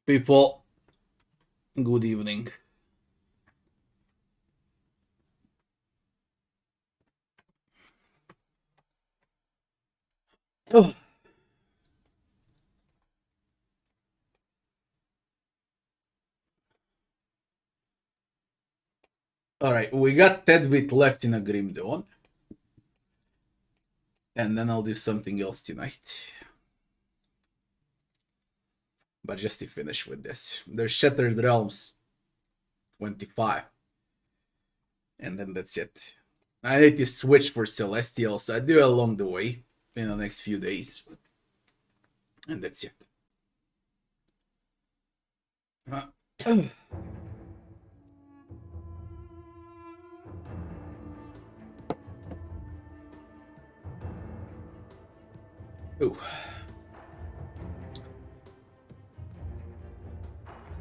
People, good evening. Oh. Alright, we got 10 bit left in a Grim Dawn. And then I'll do something else tonight. But just to finish with this, there's Shattered Realms 25. And then that's it. I need to switch for Celestials. I do along the way in the next few days. And that's it. Ooh.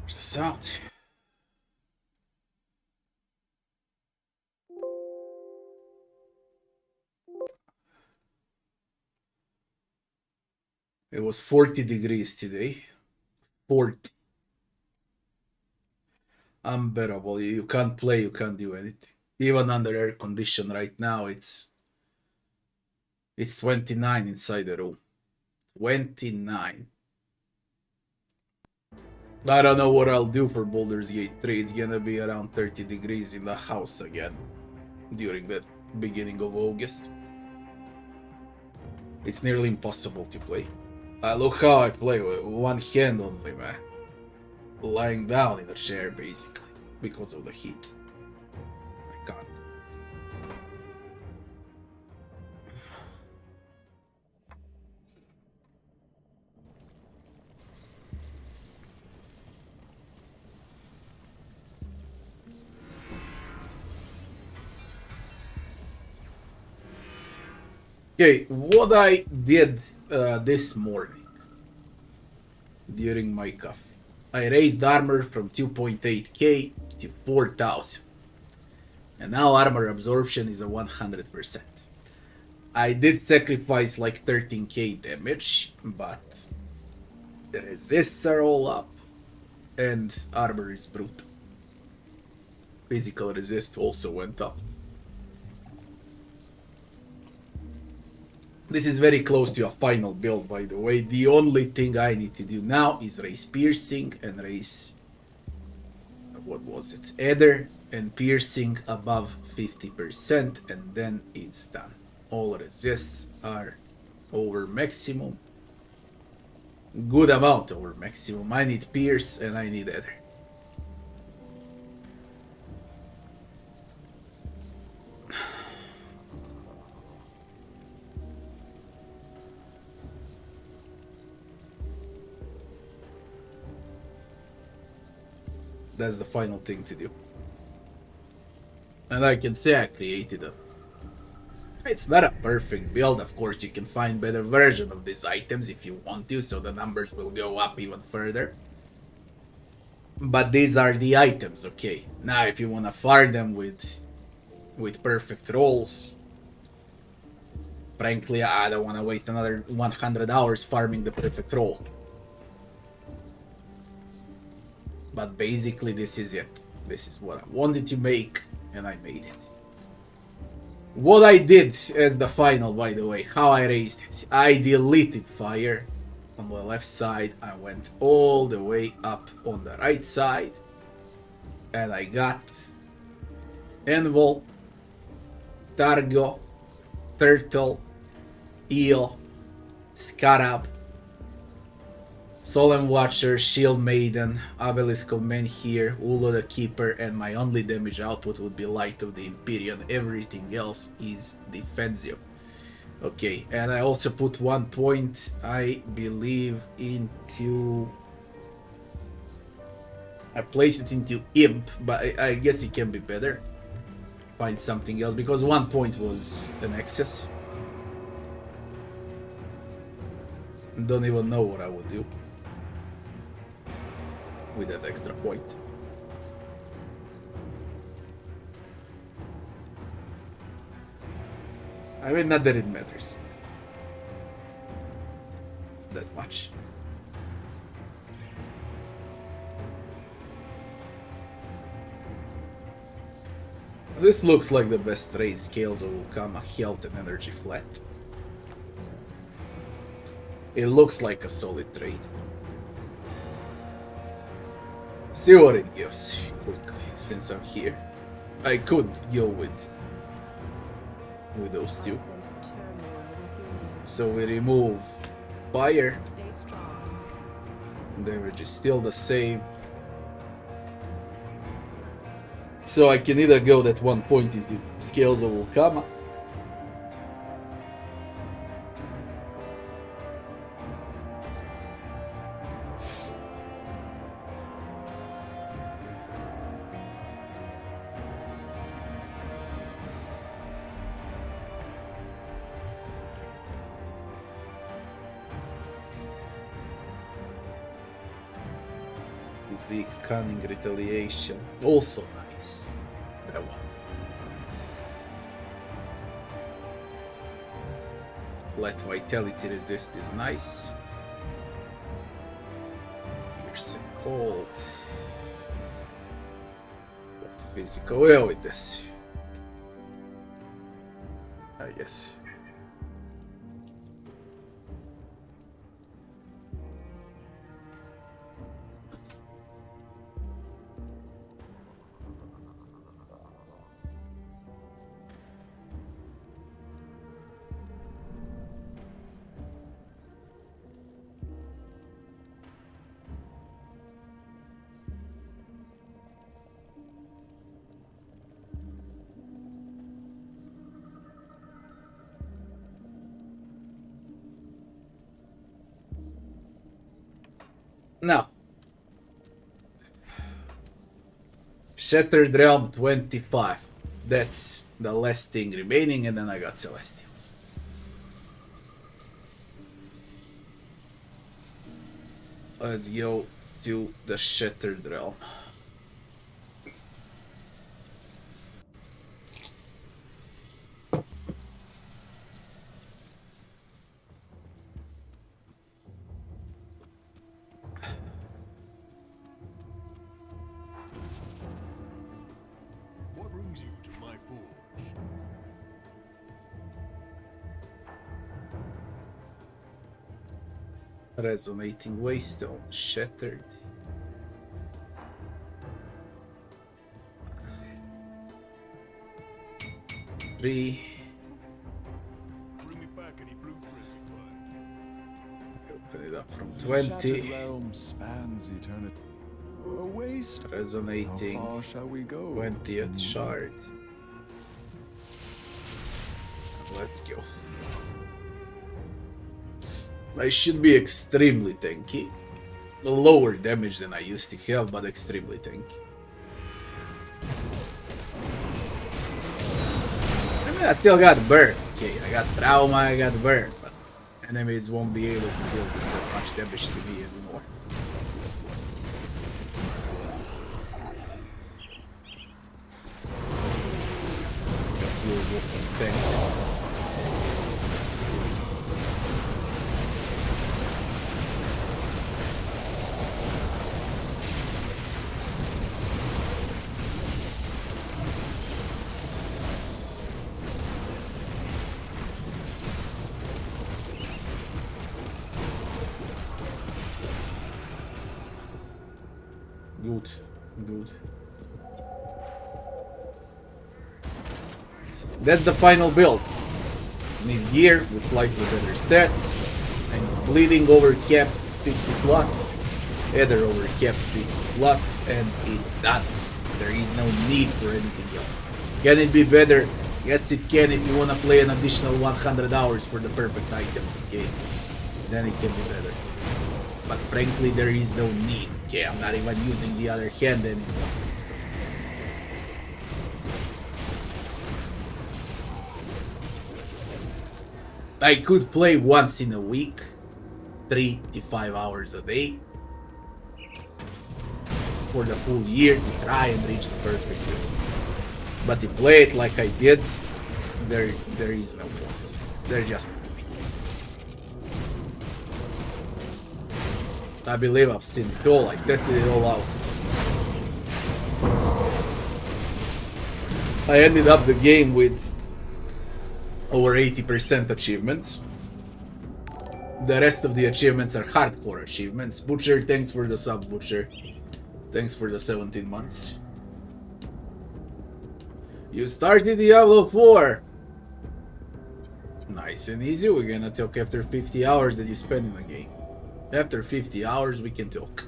Where's the sound? It was 40 degrees today. 40. Unbearable. You can't play, you can't do anything. Even under air condition right now, it's 29 inside the room. 29. I don't know what I'll do for Baldur's Gate 3. It's gonna be around 30 degrees in the house again during the beginning of August. It's nearly impossible to play. Look how I play with one hand only, man. Lying down in a chair, basically, because of the heat. I can't. Okay, what I did this morning during my coffee. I raised armor from 2.8k to 4,000. And now armor absorption is a 100%. I did sacrifice like 13k damage, but the resists are all up, and armor is brute. Physical resist also went up. This is very close to a final build, by the way. The only thing I need to do now is raise piercing and raise... what was it? Ether and piercing above 50%, and then it's done. All resists are over maximum. Good amount over maximum. I need pierce and I need Ether. That's the final thing to do. And I can say I created a... It's not a perfect build, of course. You can find better version of these items if you want to, so the numbers will go up even further. But these are the items, okay? Now if you wanna farm them with perfect rolls, frankly I don't wanna waste another 100 hours farming the perfect roll. But basically this is it. This is what I wanted to make, and I made it. What I did as the final, by the way, how I raised it. I deleted fire on the left side. I went all the way up on the right side. And I got Envol, Targo, Turtle, Eel, Scarab, Solemn Watcher, Shield Maiden, Obelisk of Menhir, Ulo the Keeper, and my only damage output would be Light of the Empyrean. Everything else is defensive. Okay, and I also put 1 point, I believe, into... I placed it into Imp, but I guess it can be better. Find something else, because 1 point was an excess. Don't even know what I would do with that extra point. I mean, not that it matters that much. This looks like the best trade. Scales of Vulcama, health and energy flat. It looks like a solid trade. See what it gives quickly, since I'm here. I could go with those two. So we remove fire. Damage is still the same. So I can either go that one point into Scales of Vulcama. Physique, cunning, retaliation. Also nice. That one. Flat vitality resist is nice. Pierce and cold. What physical? Well, with this. I guess. Now, Shattered Realm 25. That's the last thing remaining, and then I got Celestials. Let's go to the Shattered Realm. Resonating Waystone, Shattered. Three. Bring me back any blueprints you find. Open it up from 20. Realm spans eternity. A waste. Resonating. How far shall we go? 20th shard. Let's go. I should be extremely tanky. Lower damage than I used to have, but extremely tanky. I mean, I still got burn. Okay, I got trauma, I got burn, but enemies won't be able to deal with that much damage to me anymore. Got blue walking tank. Good, good. That's the final build. Need gear with slightly better stats. And bleeding over cap 50 plus. Ether over cap 50 plus, and it's done. There is no need for anything else. Can it be better? Yes, it can if you want to play an additional 100 hours for the perfect items, okay? Then it can be better. But frankly, there is no need. Okay, I'm not even using the other hand anymore. So. I could play once in a week, 3 to 5 hours a day, for the full year to try and reach the perfect build. But to play it like I did, there is no point. There just I believe I've seen it all, I tested it all out. I ended up the game with over 80% achievements. The rest of the achievements are hardcore achievements. Butcher, thanks for the sub, Butcher. Thanks for the 17 months. You started Diablo 4! Nice and easy, we're gonna talk after 50 hours that you spend in the game. After 50 hours we can talk.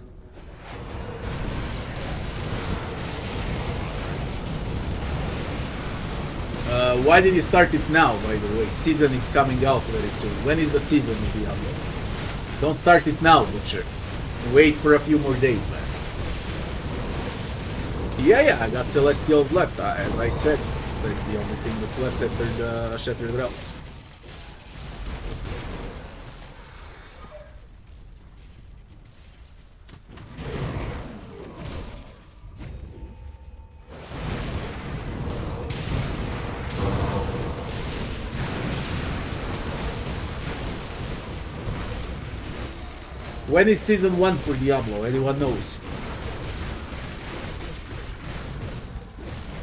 Why did you start it now, by the way? Season is coming out very soon. When is the season of Diablo? Don't start it now, Butcher. Wait for a few more days, man. Yeah, I got Celestials left, as I said. That's the only thing that's left after the Shattered Realms. When is Season 1 for Diablo? Anyone knows?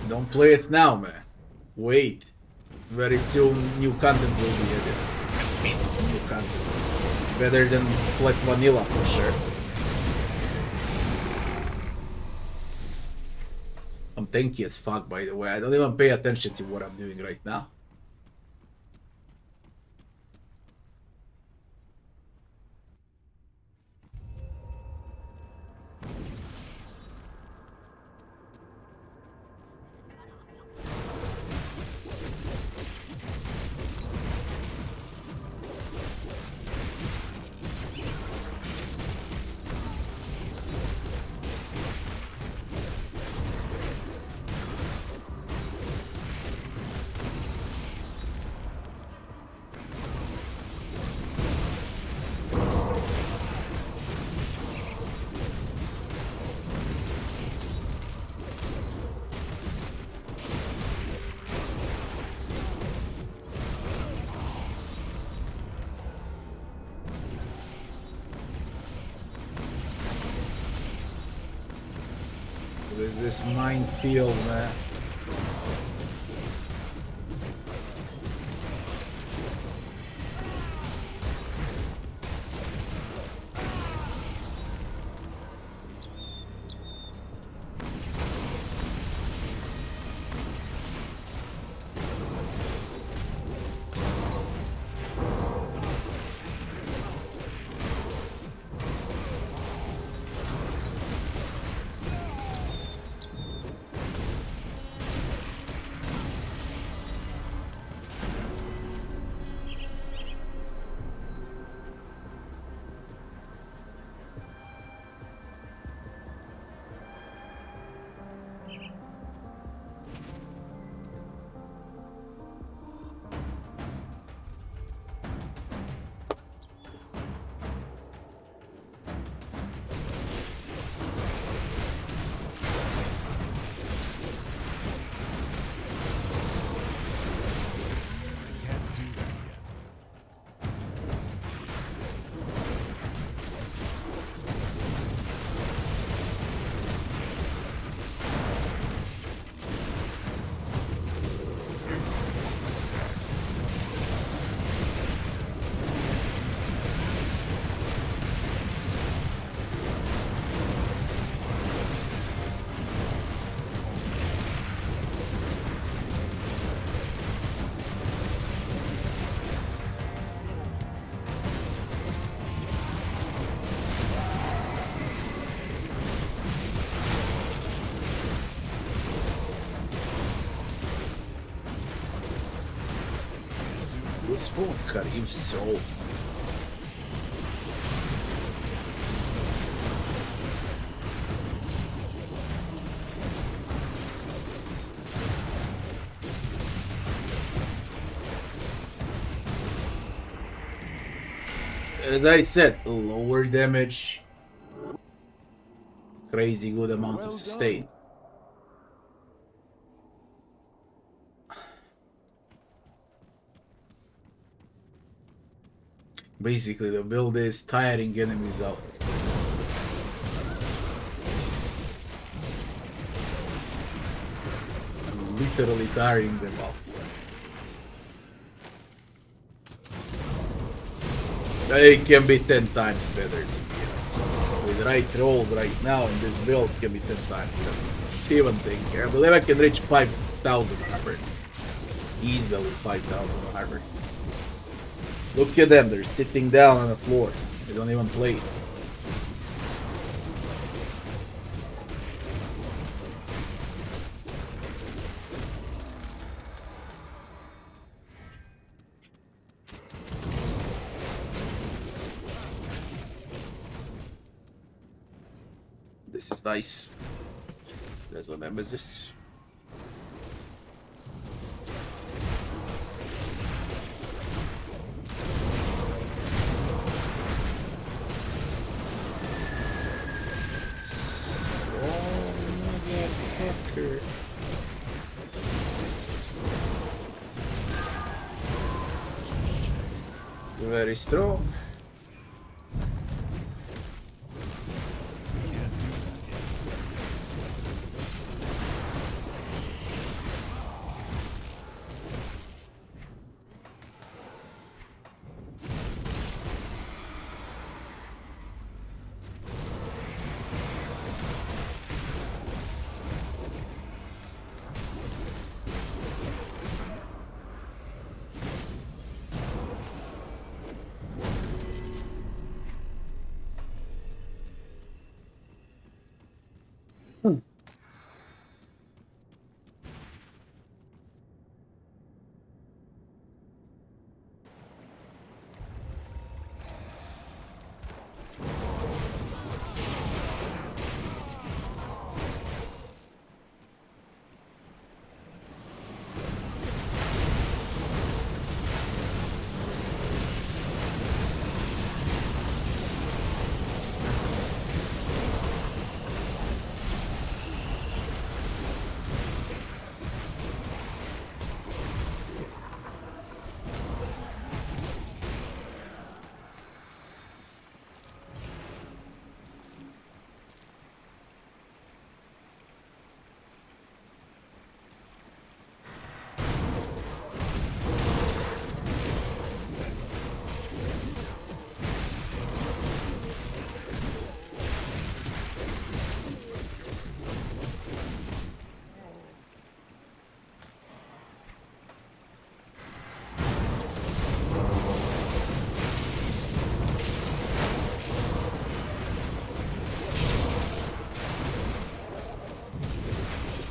Don't play it now, man. Wait. Very soon new content will be added. I mean, new content. Better than flat vanilla for sure. I'm tanky as fuck, by the way. I don't even pay attention to what I'm doing right now. There's this minefield, man. This won't cut you so. As I said, lower damage, crazy good amount of sustain. Basically, the build is tiring enemies out. I'm literally tiring them out. They can be 10 times better, to be honest. With right rolls right now in this build can be 10 times better. Even think. I believe I can reach 5,000 armor. Easily 5,000 armor. Look at them, they're sitting down on the floor. They don't even play. This is nice. There's a nemesis. Very strong.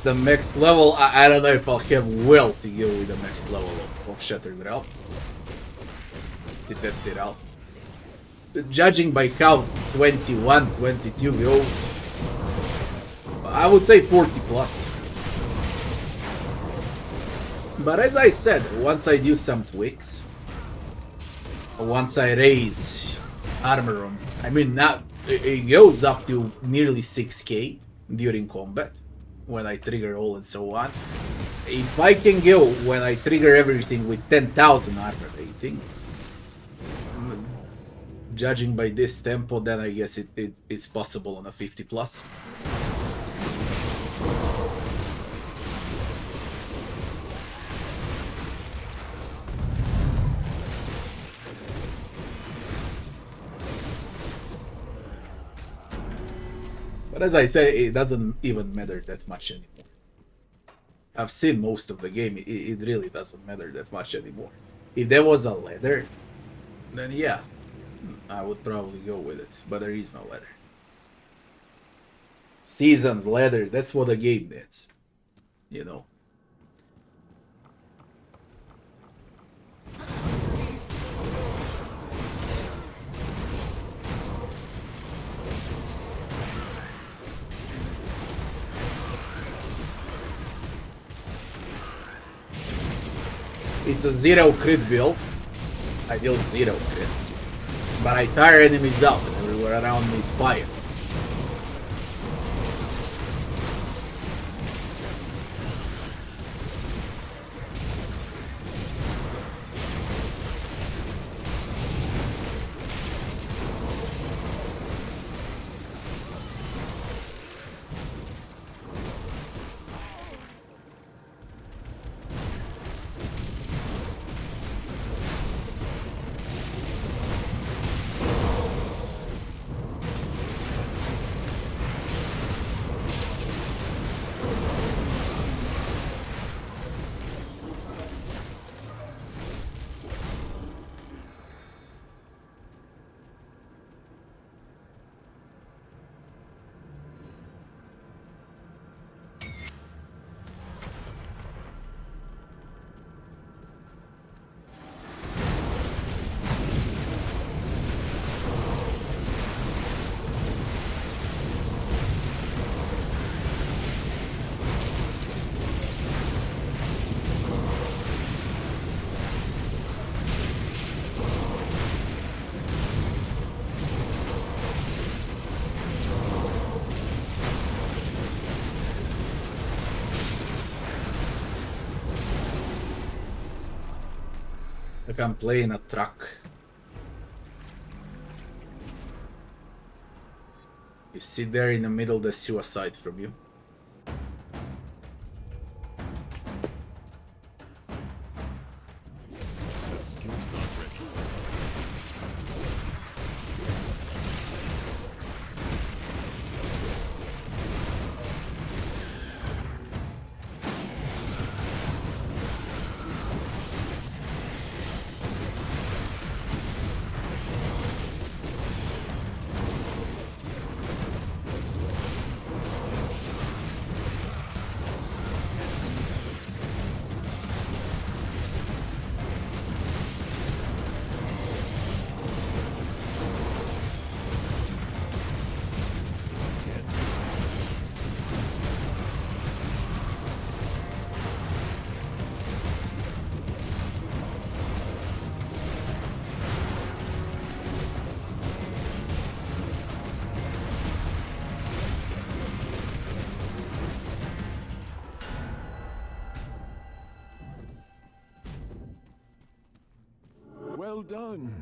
The next level, I don't know if I'll have will to go with the next level of Shattered Realm. To test it out. Judging by how 21, 22 goes, I would say 40 plus. But as I said, once I do some tweaks, once I raise armor on, I mean, now it goes up to nearly 6k during combat. When I trigger all and so on. If I can go when I trigger everything with 10,000 armor rating, judging by this tempo, then I guess it's possible on a 50 plus. But as I said, it doesn't even matter that much anymore. I've seen most of the game, it really doesn't matter that much anymore. If there was a ladder, then yeah, I would probably go with it, but there is no ladder. Seasons, ladder, that's what a game needs, you know. It's a 0 crit build. I deal 0 crits. But I tire enemies out and everywhere around me is fire. Like I'm playing a truck. You sit there in the middle, the suicide from you. That skill's not ready. Well done.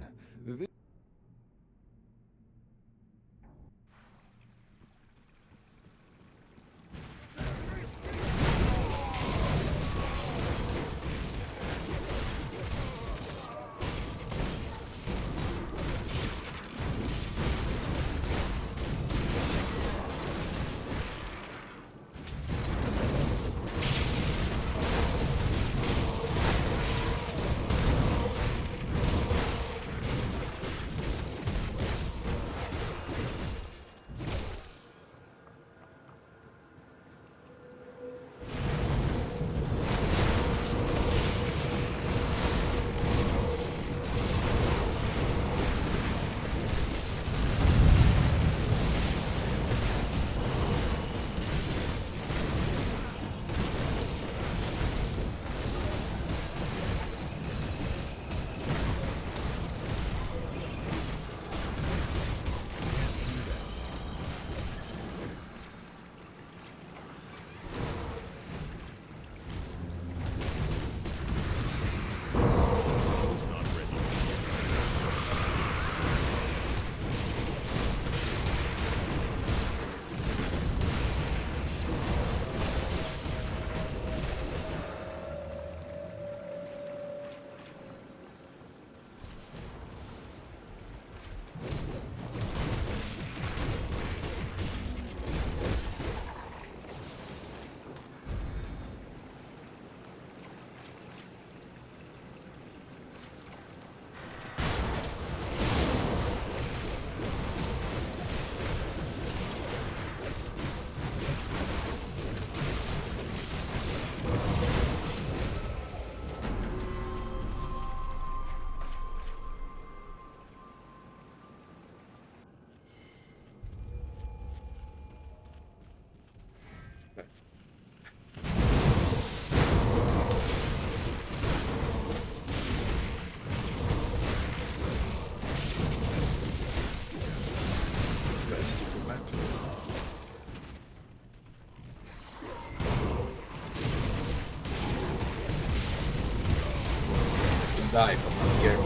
Die from here.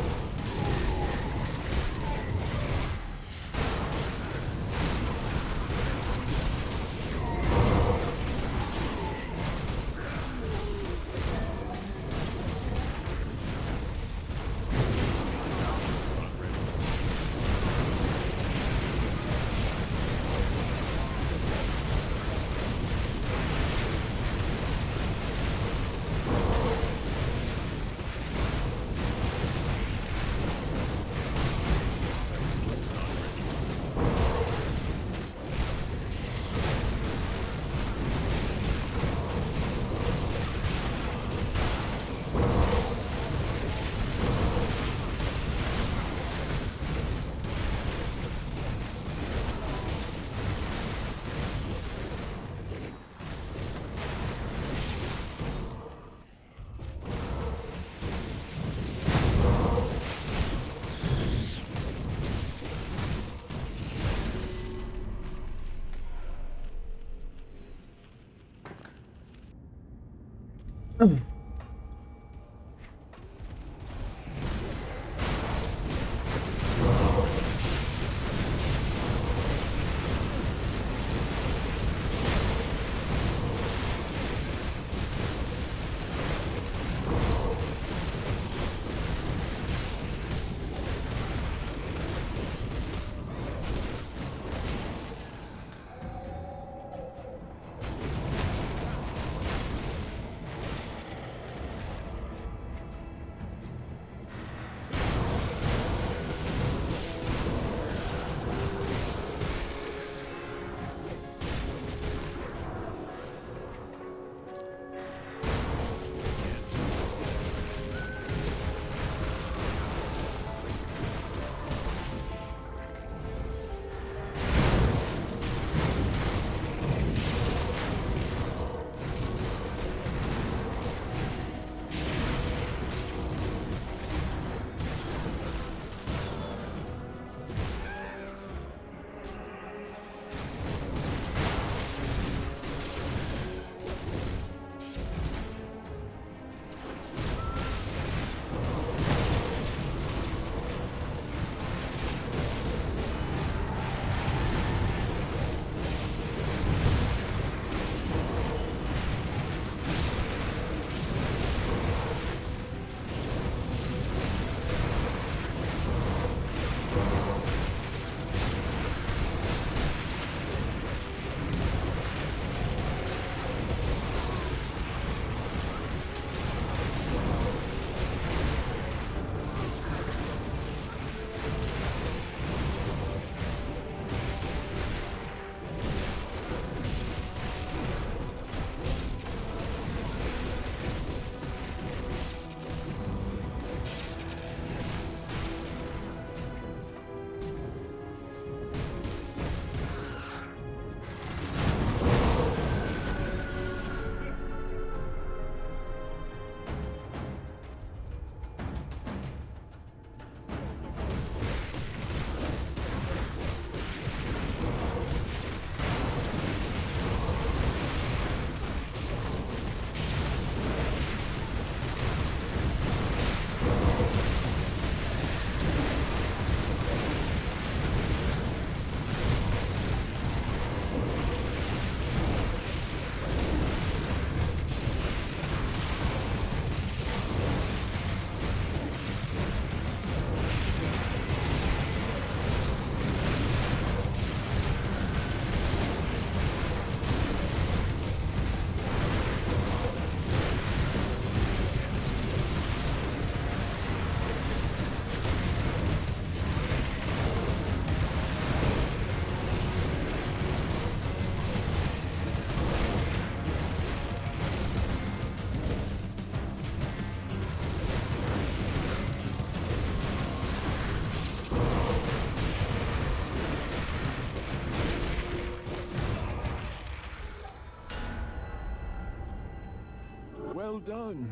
Well done.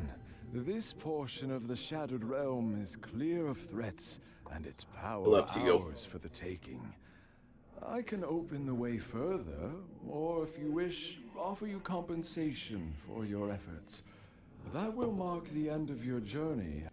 This portion of the Shattered Realm is clear of threats, and its power Love to go. ours for the taking. I can open the way further, or if you wish, offer you compensation for your efforts. That will mark the end of your journey.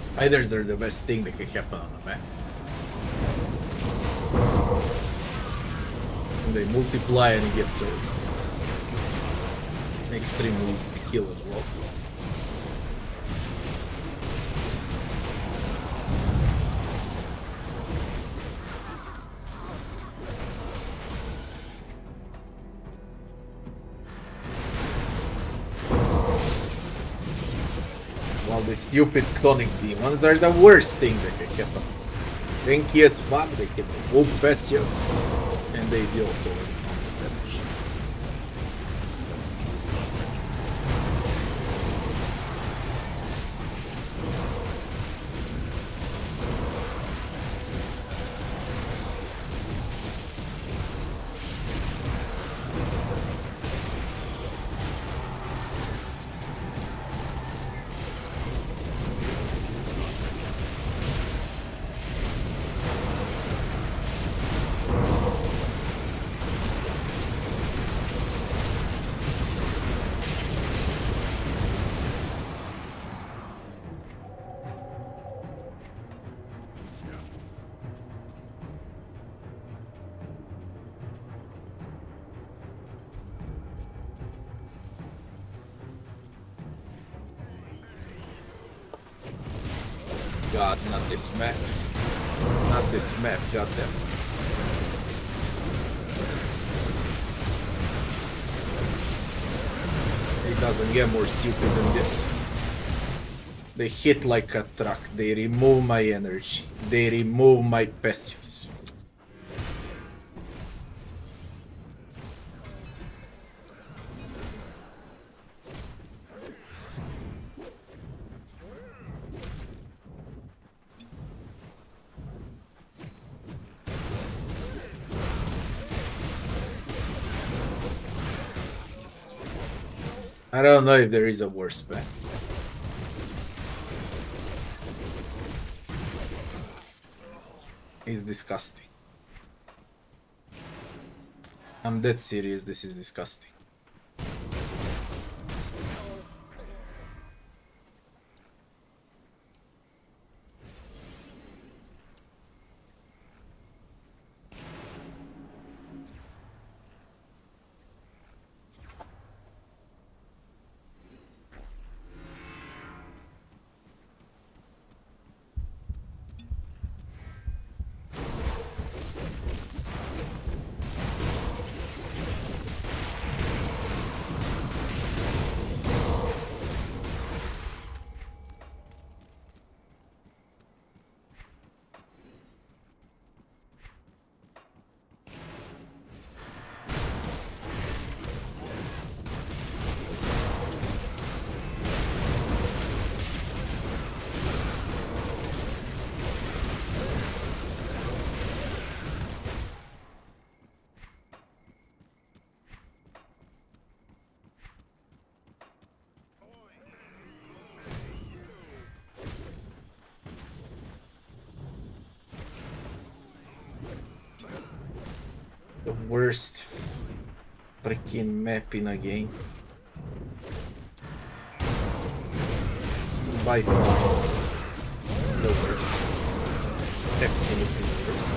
Spiders are the best thing that can happen on a map. And they multiply and it gets so extremely easy to kill as well. While the stupid conic demons are the worst thing that can happen. Cranky as fuck, they can move bastions, and they deal so much damage. God, not this map. Not this map, goddamn. It doesn't get more stupid than this. They hit like a truck. They remove my energy. They remove my passions. I don't know if there is a worse map. It's disgusting. I'm dead serious, this is disgusting. The worst freaking mapping again. By far the worst. Absolutely the worst.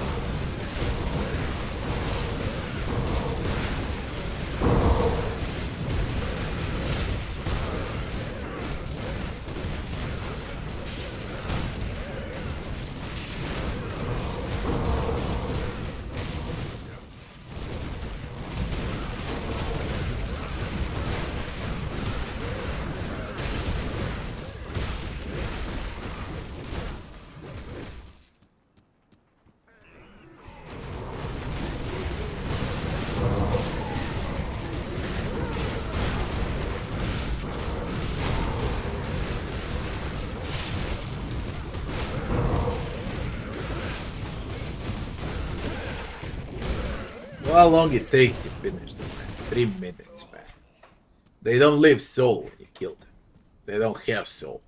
How long it takes to finish them, man? 3 minutes, man. They don't leave soul when you kill them. They don't have soul.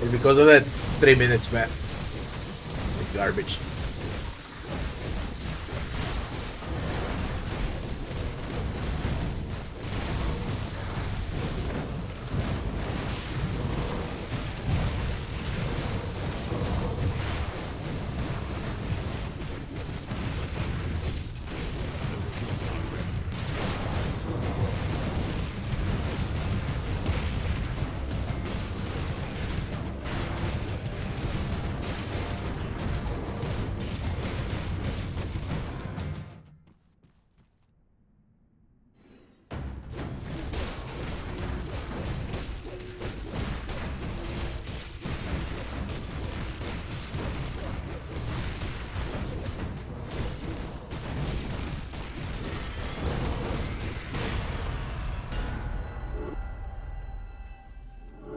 And because of that, 3 minutes, man. It's garbage.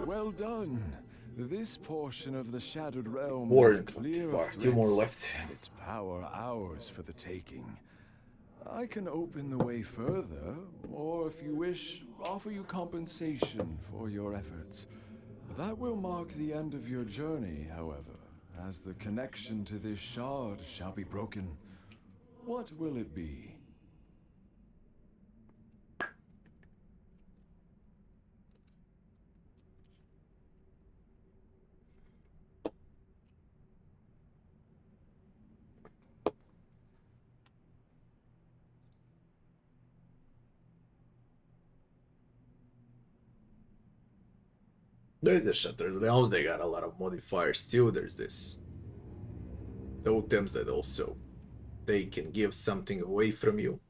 Well done. This portion of the Shattered Realm is Warren, clear of two more threats, left. and its power ours for the taking. I can open the way further, or if you wish, offer you compensation for your efforts. That will mark the end of your journey, however, as the connection to this shard shall be broken. What will it be? There's the Shattered Realms, they got a lot of modifiers too. There's this totems that also they can give something away from you.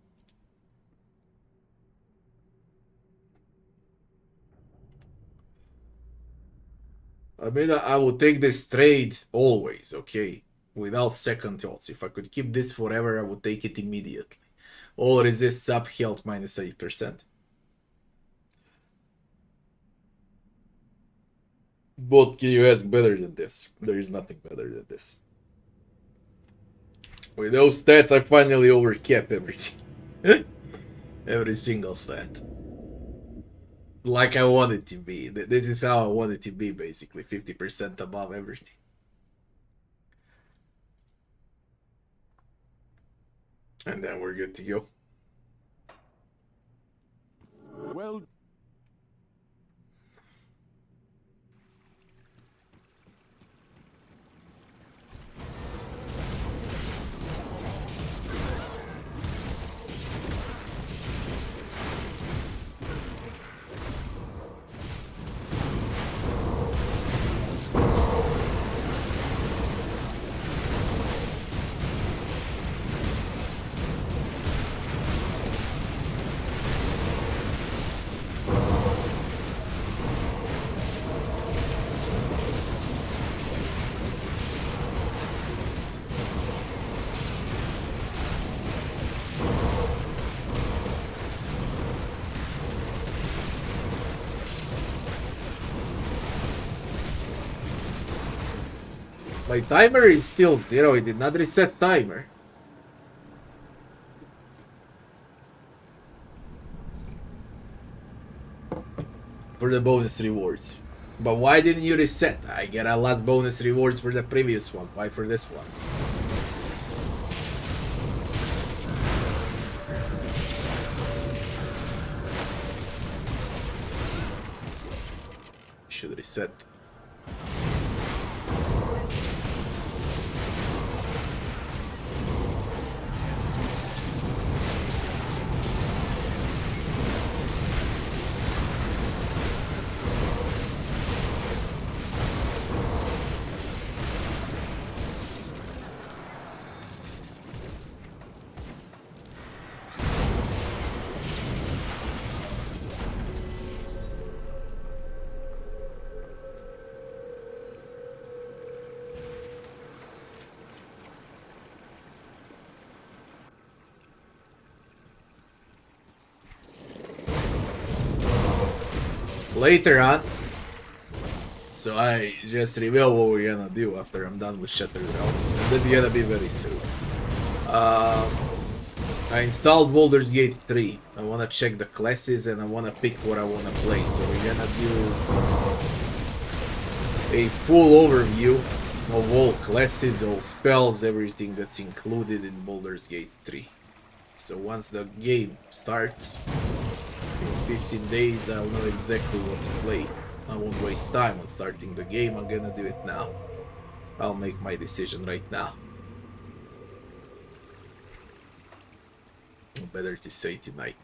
I mean, I would take this trade always, okay? Without second thoughts. If I could keep this forever, I would take it immediately. All resists up, health minus 8%. What can you ask better than this? There is nothing better than this. With those stats, I finally overcap everything. Every single stat. Like I want it to be. This is how I want it to be, basically. 50% above everything. And then we're good to go. Well... My timer is still 0, it did not reset timer. For the bonus rewards. But why didn't you reset? I get a last bonus rewards for the previous one. Why for this one? Should reset. Later on, so I just reveal what we're gonna do after I'm done with Shattered Realms, and that's gonna be very soon. I installed Baldur's Gate 3. I wanna check the classes and I wanna pick what I wanna play, so we're gonna do a full overview of all classes, all spells, everything that's included in Baldur's Gate 3. So once the game starts, in 15 days I'll know exactly what to play. I won't waste time on starting the game, I'm gonna do it now. I'll make my decision right now. Better to say tonight.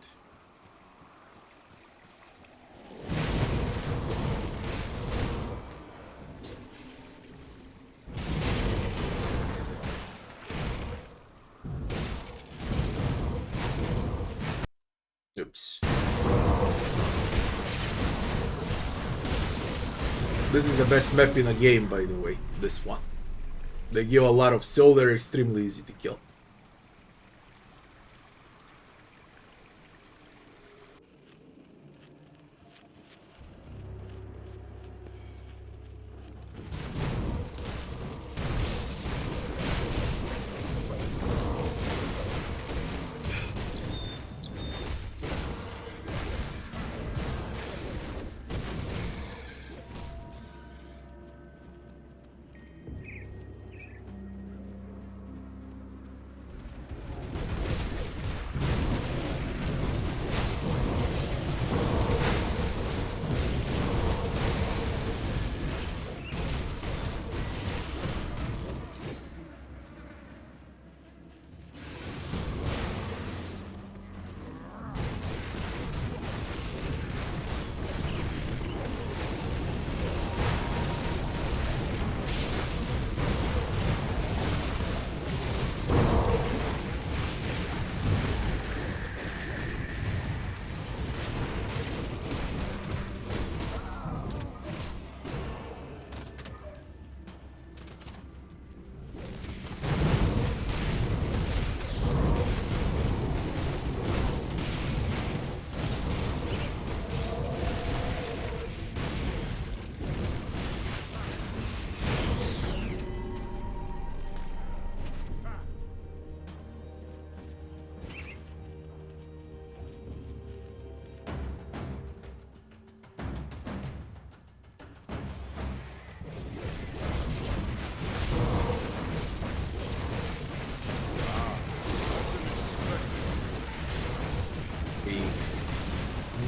Oops. This is the best map in the game, by the way, this one. They give a lot of soul, they're extremely easy to kill.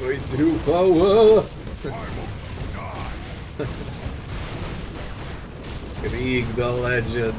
My true power! Krieg the legend.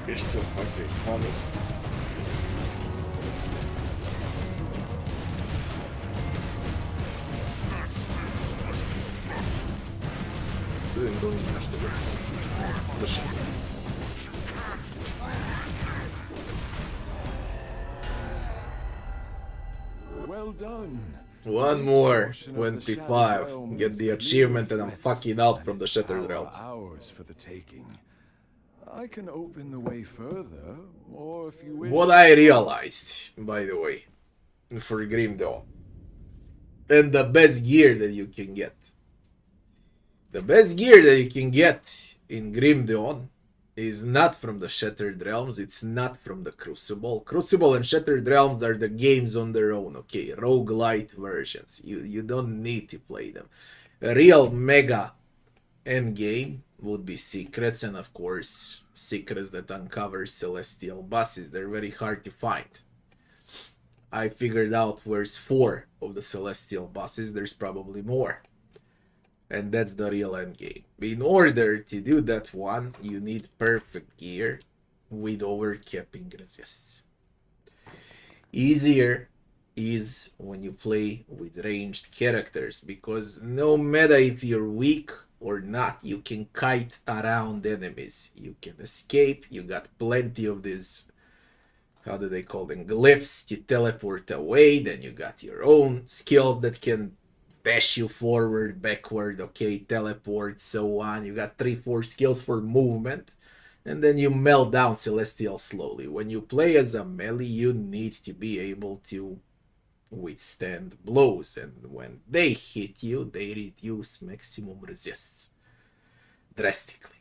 You're so fucking funny. Going afterwards. Well done. One more, 25. Get the achievement and I'm fucking out from the Shattered Realms. Ours for the taking. I can open the way further, or if you wish. What I realized, by the way, for Grim Dawn, and the best gear that you can get. The best gear that you can get in Grim Dawn is not from the Shattered Realms, it's not from the Crucible. Crucible and Shattered Realms are the games on their own, okay? Roguelite versions. You don't need to play them. A real mega endgame would be secrets, and of course, secrets that uncover celestial bosses. They're very hard to find. I figured out where's 4 of the celestial bosses, there's probably more. And that's the real endgame. In order to do that one, you need perfect gear with overcapping resists. Easier is when you play with ranged characters, because no matter if you're weak or not, you can kite around enemies. You can escape, you got plenty of these, how do they call them, glyphs to teleport away, then you got your own skills that can dash you forward, backward, okay, teleport, so on. You got 3-4 skills for movement, and then you melt down Celestial slowly. When you play as a melee, you need to be able to withstand blows, and when they hit you, they reduce maximum resists drastically.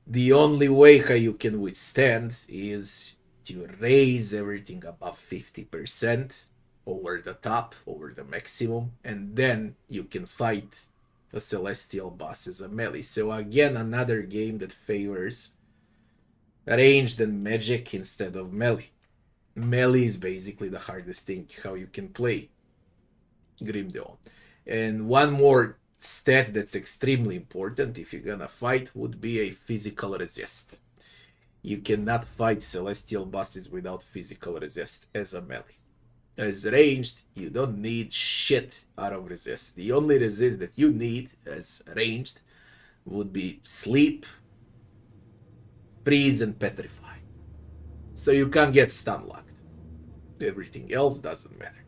The only way how you can withstand is to raise everything above 50% over the top, over the maximum, and then you can fight a Celestial boss as a melee. So again, another game that favors ranged and magic instead of melee. Melee is basically the hardest thing how you can play Grim Dawn. And one more stat that's extremely important if you're gonna fight would be a physical resist. You cannot fight Celestial bosses without physical resist as a melee. As ranged, you don't need shit out of resist. The only resist that you need as ranged would be sleep, freeze, and petrify. So you can't get stun locked. Everything else doesn't matter.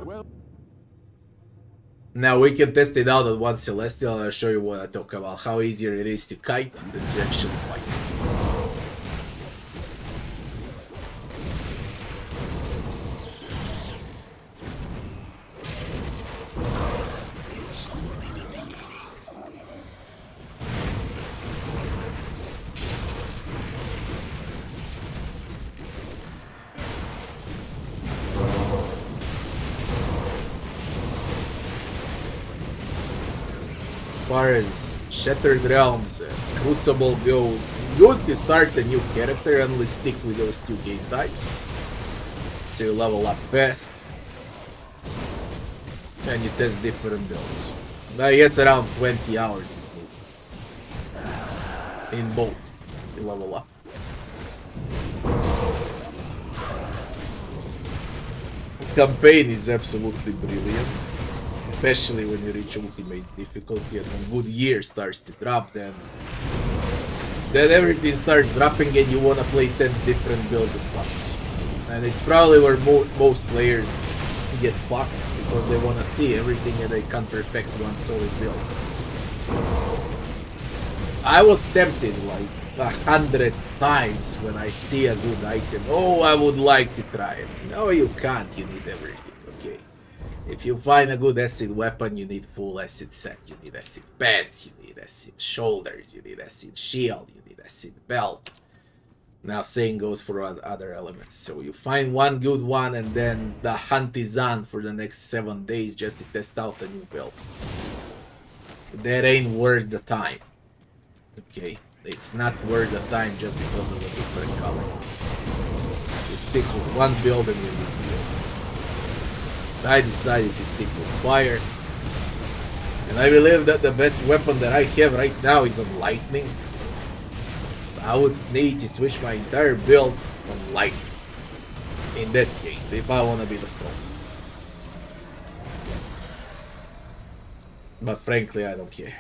Well, Now we can test it out on one Celestial and I'll show you what I talk about. How easier it is to kite than to actually fight. As far as Shattered Realms and Crucible go, good to start a new character, only stick with those two game types. So you level up fast and you test different builds. I guess around 20 hours is needed. In both, you level up. The campaign is absolutely brilliant. Especially when you reach ultimate difficulty and when good gear starts to drop, then everything starts dropping and you want to play 10 different builds at once. And it's probably where most players get fucked, because they want to see everything and they can't perfect one solid build. I was tempted like 100 times when I see a good item. Oh, I would like to try it. No, you can't, you need everything, okay? If you find a good acid weapon, you need full acid set. You need acid pads, you need acid shoulders, you need acid shield, you need acid belt. Now same goes for other elements. So you find one good one and then the hunt is on for the next 7 days just to test out a new build. That ain't worth the time. Okay? It's not worth the time just because of a different color. You stick with one build and you need to build. I decided to stick with fire, and I believe that the best weapon that I have right now is on lightning, so I would need to switch my entire build on lightning in that case if I want to be the strongest. But frankly, I don't care.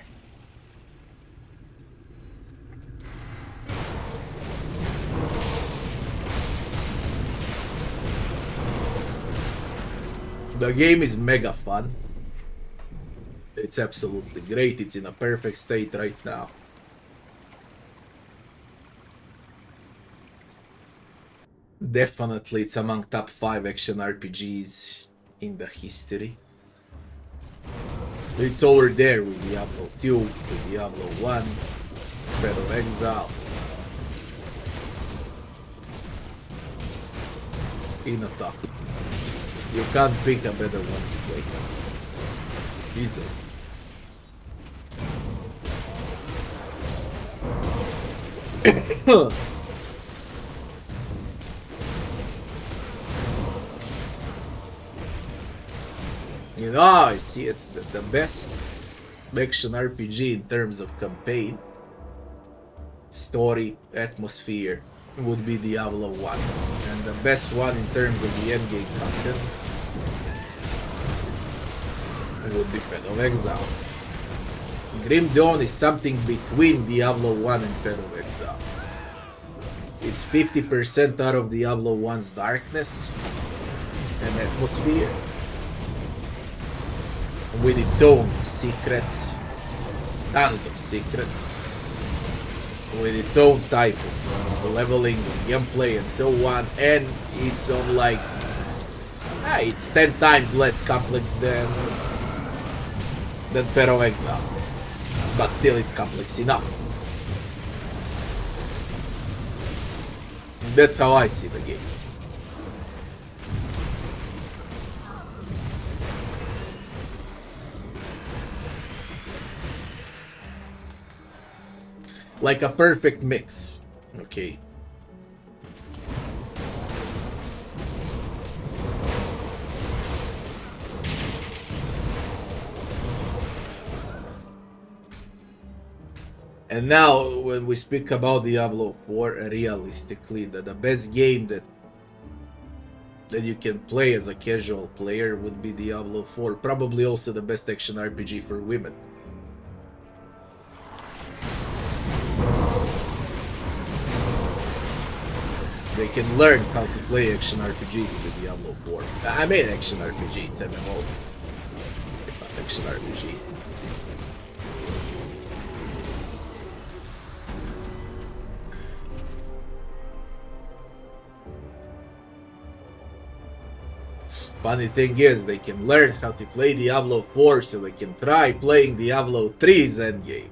The game is mega fun. It's absolutely great. It's in a perfect state right now. Definitely it's among top 5 action RPGs in the history. It's over there with Diablo 2, with Diablo 1, Path of Exile. In the top. You can't pick a better one to play. Easy. You know, I see it. The best action RPG in terms of campaign, story, atmosphere would be Diablo 1. And the best one in terms of the endgame content would be Path of Exile. Grim Dawn is something between Diablo 1 and Path of Exile. It's 50% out of Diablo 1's darkness an atmosphere with its own secrets, tons of secrets, with its own type of leveling, gameplay, and so on, and it's on like it's 10 times less complex than Path of Exile, but still it's complex enough. That's how I see the game. Like a perfect mix. Okay. And now, when we speak about Diablo 4, realistically, the best game that you can play as a casual player would be Diablo 4. Probably also the best action RPG for women. They can learn how to play action RPGs through Diablo 4. I mean action RPG, it's MMO. It's not action RPG. Funny thing is, they can learn how to play Diablo 4 so they can try playing Diablo 3's endgame.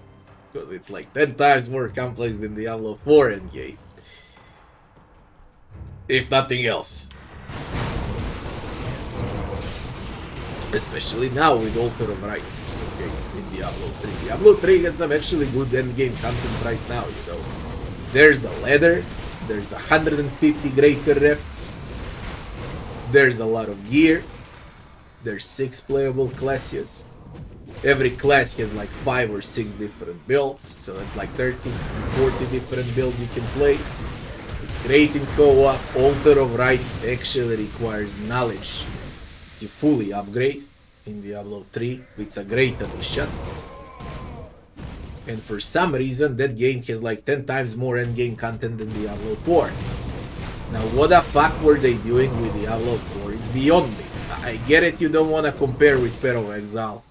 Because it's like 10 times more complex than Diablo 4 endgame. If nothing else. Especially now with Altar of Rights, okay, in Diablo 3. Diablo 3 has some actually good endgame content right now, you know. There's the ladder, there's 150 greater rifts, there's a lot of gear, there's 6 playable classes. Every class has like 5 or 6 different builds, so that's like 30 to 40 different builds you can play. It's great in co-op. Altar of Rights actually requires knowledge to fully upgrade in Diablo 3. It's a great addition. And for some reason that game has like 10 times more endgame content than Diablo 4. Now what the fuck were they doing with Diablo 4? It's beyond me. I get it, you don't want to compare with Path of Exile.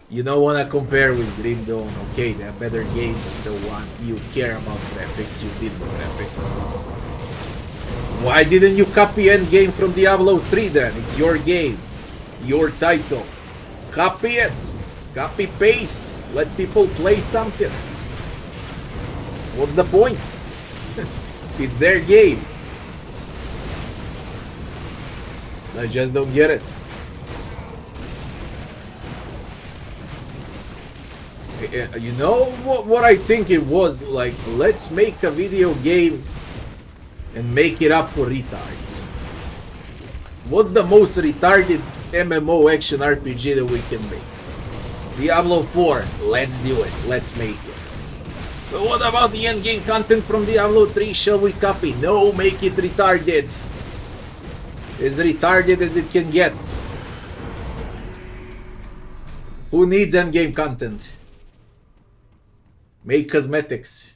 You don't want to compare with Grim Dawn. Okay, they have better games and so on. You care about graphics, you did the graphics. Why didn't you copy endgame from Diablo 3 then? It's your game. Your title. Copy it. Copy paste. Let people play something. What's the point? It's their game. I just don't get it. You know what I think it was? Like, let's make a video game and make it up for retards. What's the most retarded MMO action RPG that we can make? Diablo 4, let's do it, let's make it. But what about the endgame content from Diablo 3? Shall we copy? No, make it retarded. As retarded as it can get. Who needs endgame content? Make cosmetics.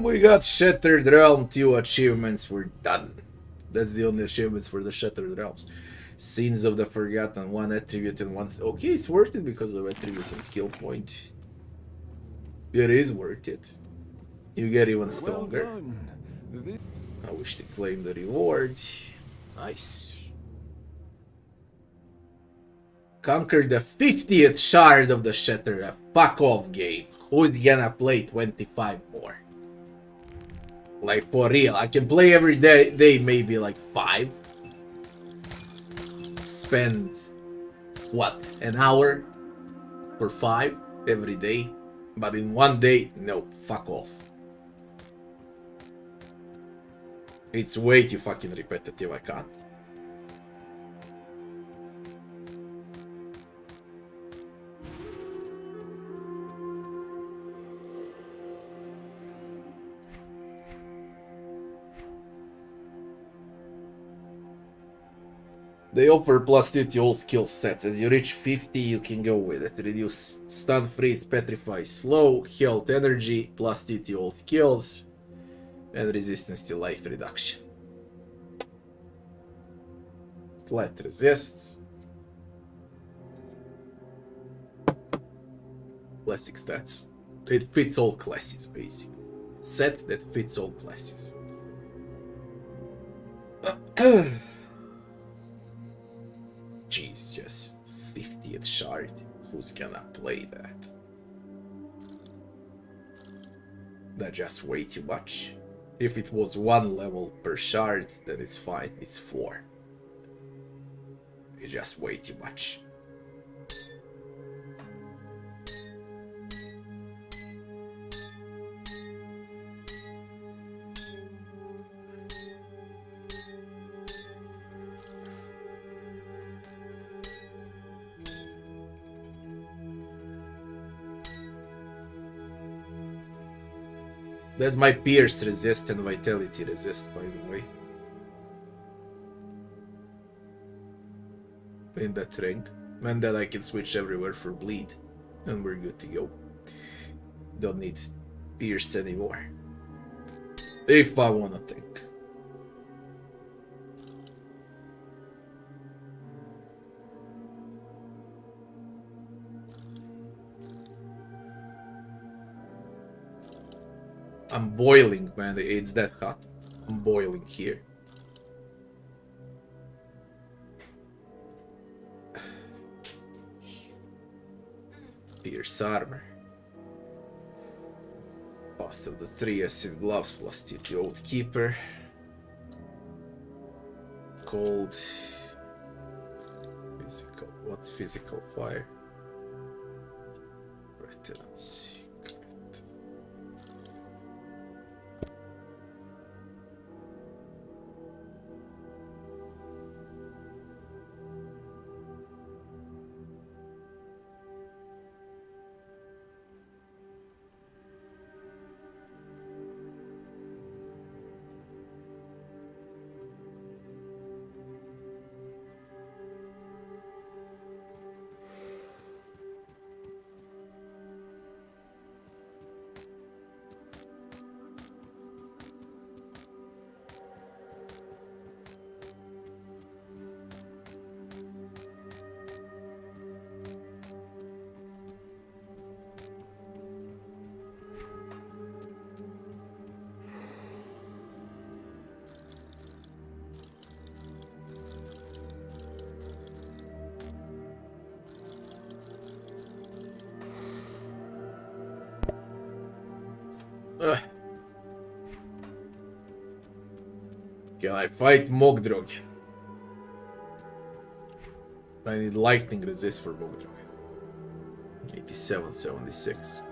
We got Shattered Realm 2 achievements, we're done. That's the only achievements for the Shattered Realms. Sins of the Forgotten, 1 attribute and 1... Okay, it's worth it because of attribute and skill point. It is worth it. You get even stronger. Well done. This I wish to claim the reward. Nice. Conquer the 50th shard of the Shatter. Fuck off, game. Who's gonna play 25 more? Like, for real. I can play every day maybe like 5. Spend, what, an hour for 5 every day? But in one day, no, fuck off. It's way too fucking repetitive, I can't. They offer +2 to all skill sets. As you reach 50, you can go with it. Reduce stun, freeze, petrify, slow, health, energy, +2 to all skills, and resistance to life reduction. Flat resists. Classic stats. It fits all classes, basically. Set that fits all classes. Jeez, just 50th shard. Who's gonna play that? That's just way too much. If it was 1 level per shard, then it's fine. It's 4. It's just way too much. That's my Pierce resist and Vitality resist, by the way. In that ring. And then I can switch everywhere for Bleed. And we're good to go. Don't need Pierce anymore. If I wanna think. I'm boiling, man. It's that hot. I'm boiling here. Pierce armor. Path of the 3 acid gloves plus TT Oath Keeper. Cold. Physical. What's physical fire? Veterans. Can I fight Mogdrog? I need lightning resist for Mogdrog. 87, 76.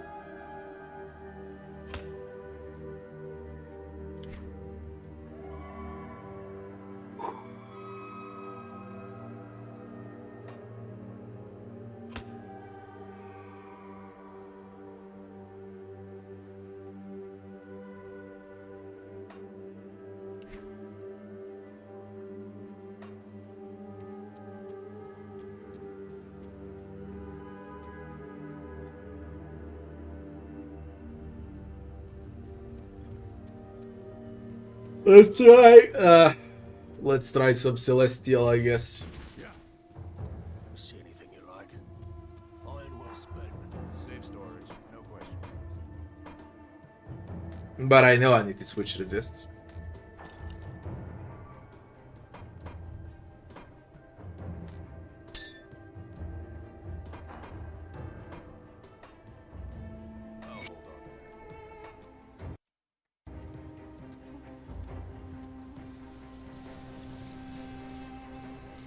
Let's try some Celestial, I guess. But I know I need to switch resists.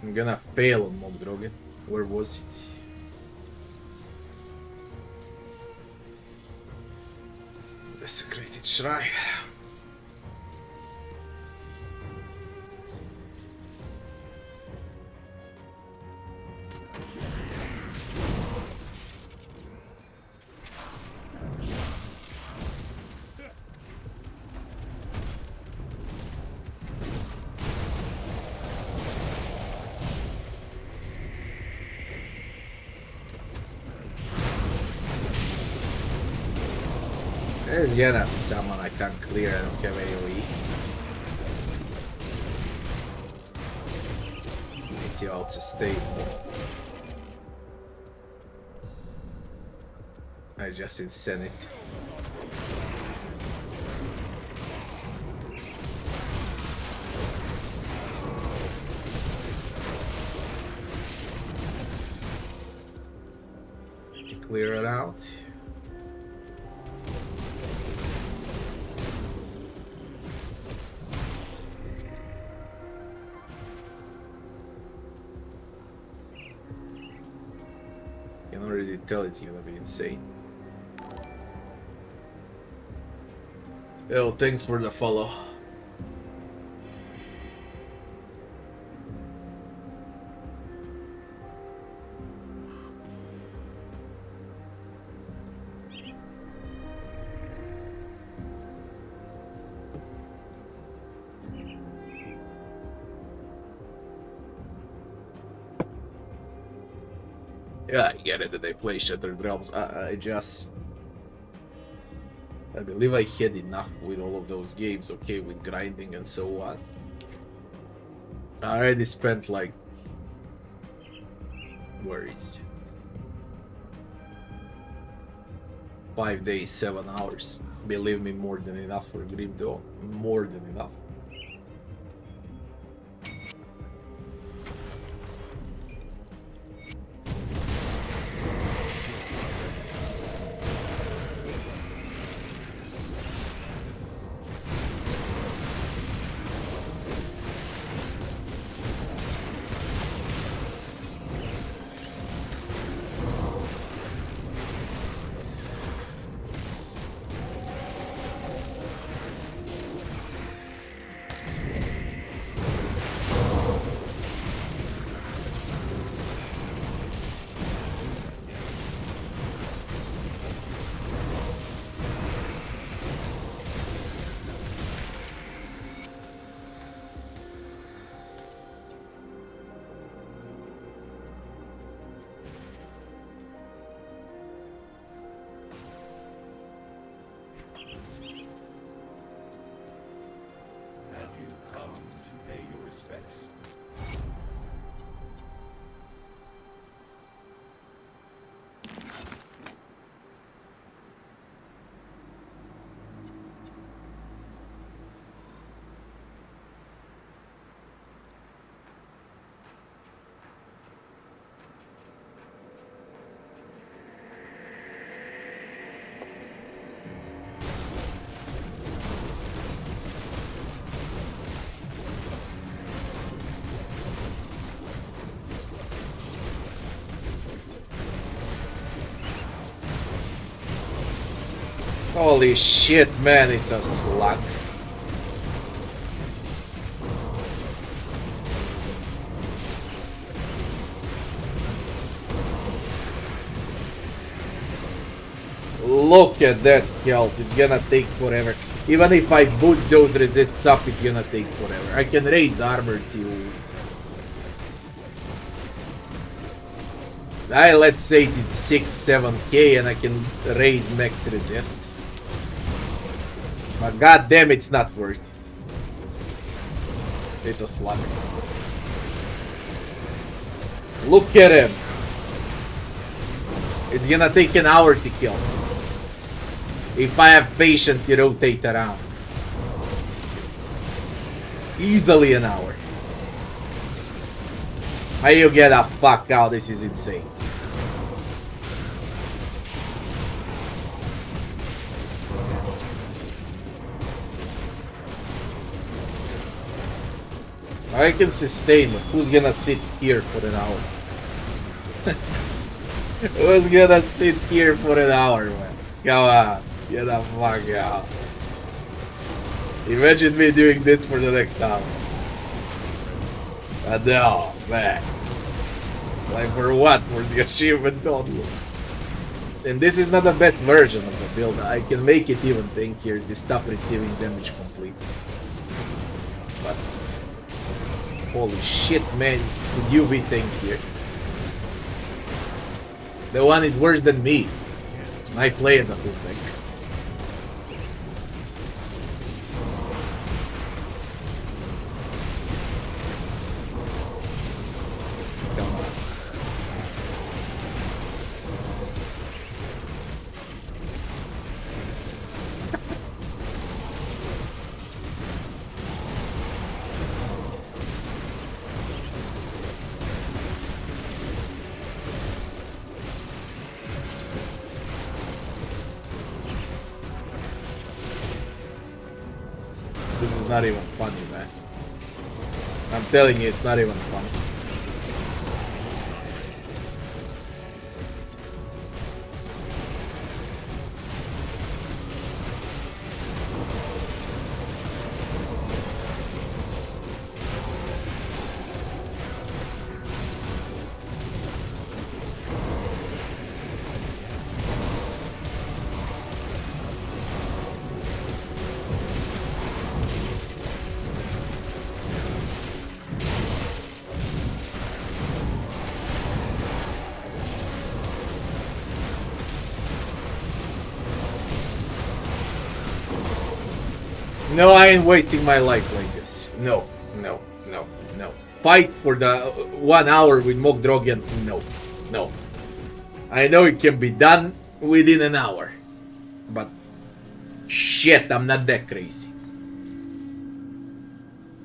I'm gonna fail on Mock Drogen. Where was it? Desecrated Shrine. There's someone I can't clear, I don't have AoE. Need to also stay. I just insane it. To clear it out. I can already tell it's gonna be insane. Oh, thanks for the follow. Yeah, I get it that they play Shattered Realms. I believe I had enough with all of those games, okay, with grinding and so on. I already spent like... Where is it? 5 days, 7 hours. Believe me, more than enough for Grim Dawn. More than enough. Holy shit, man, it's a slug. Look at that health, it's gonna take forever. Even if I boost those resists up, it's gonna take forever. I can raise armor to... let's say it's 6-7k and I can raise max resist. But god damn, it's not worth it. It's a slug. Look at him. It's gonna take an hour to kill. If I have patience to rotate around. Easily an hour. How you get the fuck out? This is insane. I can sustain, but who's gonna sit here for an hour? Who's gonna sit here for an hour, man? Come on, get the fuck out. Imagine me doing this for the next hour. No, man. Like for what? For the achievement only. And this is not the best version of the build. I can make it even tankier to stop receiving damage completely. But holy shit, man, could you be tankier? The one is worse than me. I play as a full tank. Come on. This is not even funny, man. I'm telling you, it's not even funny. No, I ain't wasting my life like this. No, no, no, no. Fight for the 1 hour with Mog Drogen. No, no. I know it can be done within an hour. But shit, I'm not that crazy.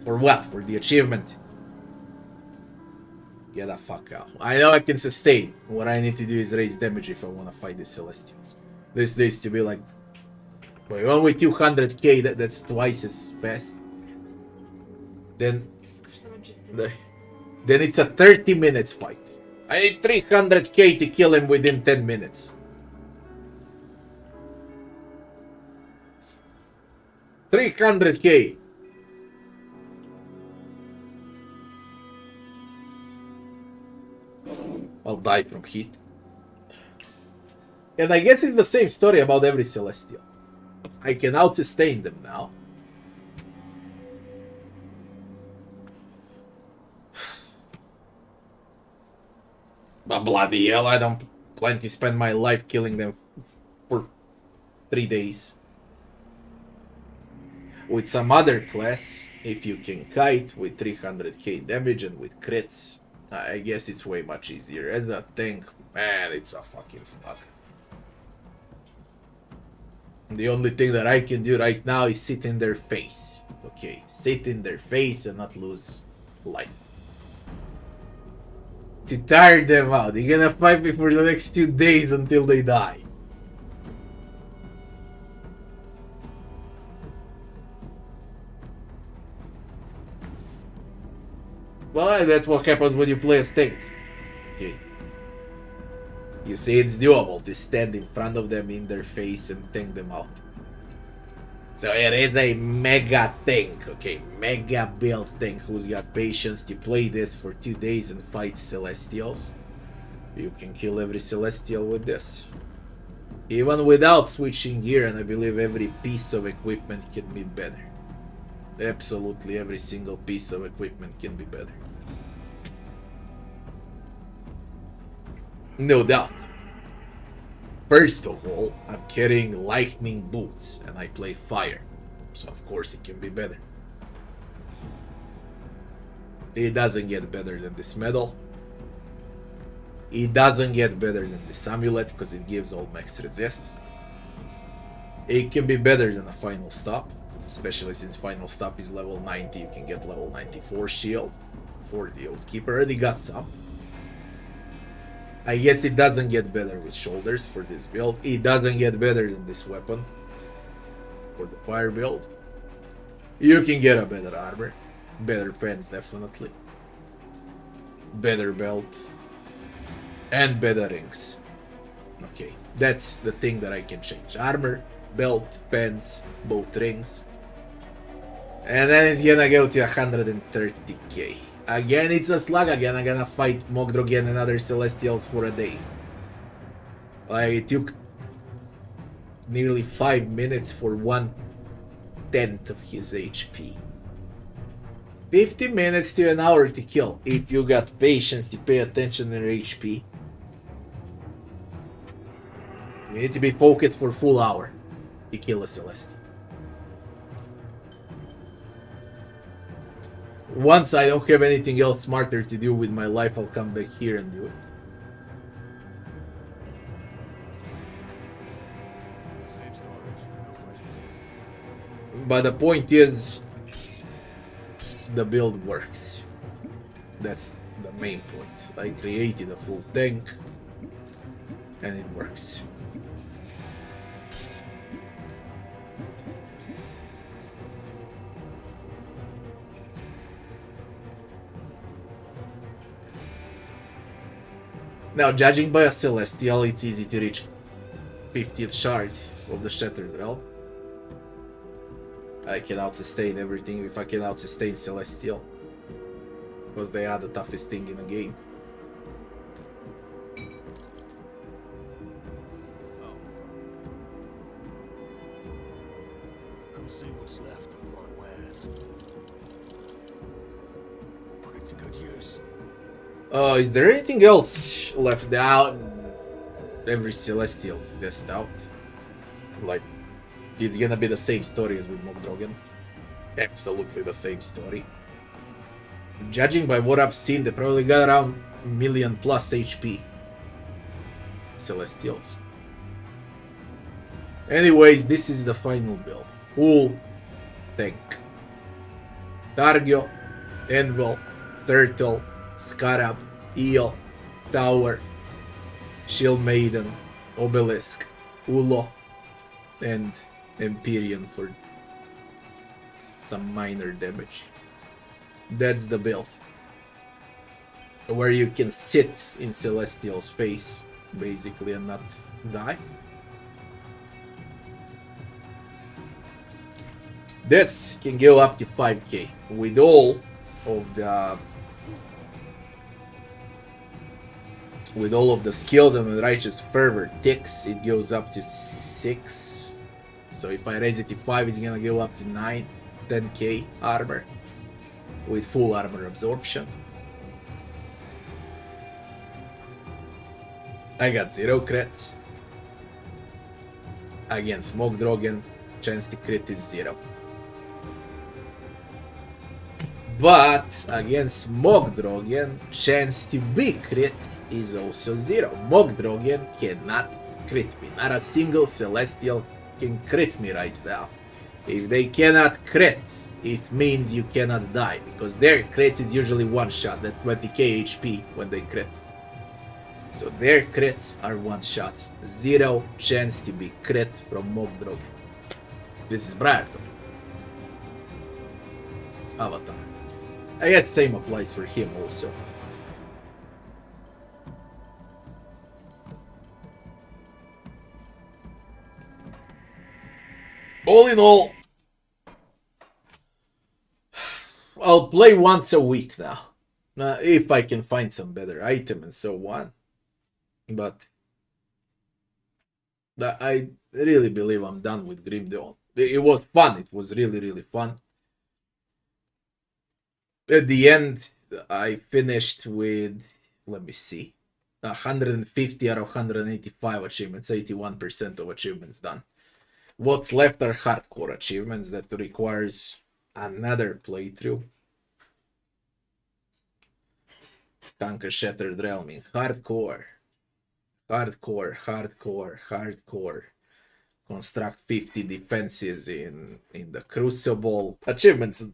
For what? For the achievement? Get the fuck out. I know I can sustain. What I need to do is raise damage if I want to fight the Celestials. This needs to be like... Wait, only 200k, that's twice as fast. Then it's a 30 minutes fight. I need 300k to kill him within 10 minutes. 300k. I'll die from heat. And I guess it's the same story about every Celestial. I can out-sustain them now. But bloody hell, I don't plan to spend my life killing them for 3 days. With some other class, if you can kite with 300k damage and with crits, I guess it's way much easier. As a tank, man, it's a fucking slug. The only thing that I can do right now is sit in their face. Okay, sit in their face and not lose life. To tire them out. You're gonna fight me for the next 2 days until they die. Well, that's what happens when you play as tank. Okay. You see, it's doable to stand in front of them in their face and tank them out. So it is a mega tank, okay? Mega build tank who's got patience to play this for 2 days and fight Celestials. You can kill every Celestial with this. Even without switching gear, and I believe every piece of equipment can be better. Absolutely every single piece of equipment can be better. No doubt. First of all, I'm carrying lightning boots and I play fire. So of course it can be better. It doesn't get better than this medal. It doesn't get better than this amulet because it gives all max resists. It can be better than a final stop, especially since final stop is level 90. You can get level 94 shield for the old keeper. Already got some. I guess it doesn't get better with shoulders for this build. It doesn't get better than this weapon for the fire build. You can get a better armor, better pants definitely, better belt, and better rings. Okay, that's the thing that I can change. Armor, belt, pants, both rings. And then it's gonna go to 130k. Again, it's a slug. Again, I'm gonna fight Mogdrogen and other Celestials for a day. Like, it took nearly 5 minutes for 1/10 of his HP. 50 minutes to an hour to kill if you got patience to pay attention to your HP. You need to be focused for full hour to kill a Celestial. Once I don't have anything else smarter to do with my life, I'll come back here and do it. Safe storage, no question. But the point is, the build works. That's the main point. I created a full tank, and it works. Now, judging by a Celestial, it's easy to reach 50th shard of the Shattered Realm. I cannot sustain everything if I cannot sustain Celestial, because they are the toughest thing in the game. Come see what's left of my wares. Put it to good use. Is there anything else left out? Every Celestial to test out. Like, it's gonna be the same story as with Mogdrogen. Absolutely the same story. Judging by what I've seen, they probably got around million plus HP. Celestials. Anyways, this is the final build. Full tank. Targio, Anvil, Turtle, Scarab, Eel, Tower, Shield Maiden, Obelisk, Ulo, and Empyrean for some minor damage. That's the build. Where you can sit in Celestial's face, basically, and not die. This can go up to 5k with all of the skills and the righteous fervor ticks. It goes up to 6. So if I raise it to 5, it's gonna go up to 9, 10k armor with full armor absorption. I got 0 crits. Against Mogdrogen, chance to crit is 0. But against Mogdrogen, chance to be crit is also 0. Mogdrogen cannot crit me. Not a single Celestial can crit me right now. If they cannot crit, it means you cannot die, because their crits is usually one shot, that's 20k HP when they crit. So their crits are one shots. 0 chance to be crit from Mogdrogen. This is Briarton. Avatar. I guess same applies for him also. All in all, I'll play once a week now. If I can find some better item and so on. But I really believe I'm done with Grim Dawn. It was fun. It was really, really fun. At the end, I finished with, let me see, 150 out of 185 achievements, 81% of achievements done. What's left are hardcore achievements that requires another playthrough. Conquer Shattered Realm in hardcore. Hardcore. construct 50 defenses in the Crucible. Achievements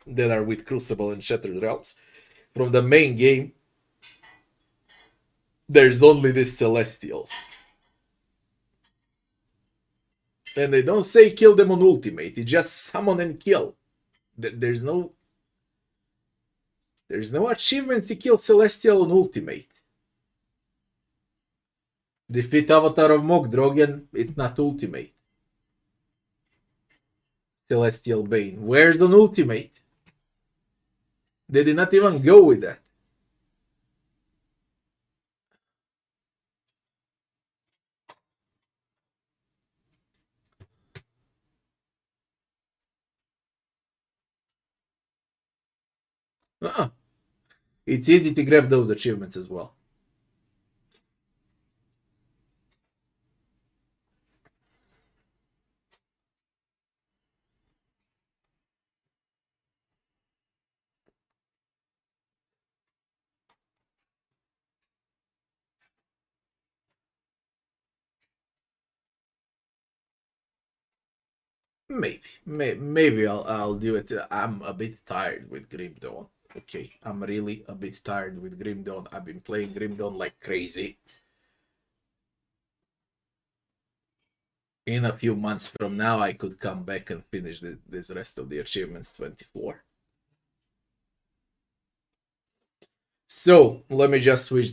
that are with Crucible and Shattered Realms. From the main game, there's only these Celestials. And they don't say kill them on ultimate, it's just summon and kill. There's no achievement to kill Celestial on ultimate. Defeat Avatar of Mogdrogen, it's not ultimate. Celestial Bane, where's on ultimate? They did not even go with that. It's easy to grab those achievements as well. Maybe I'll do it. I'm a bit tired with Grim Dawn. Okay, I'm really a bit tired with Grim Dawn. I've been playing Grim Dawn like crazy. In a few months from now, I could come back and finish this rest of the achievements 24. So let me just switch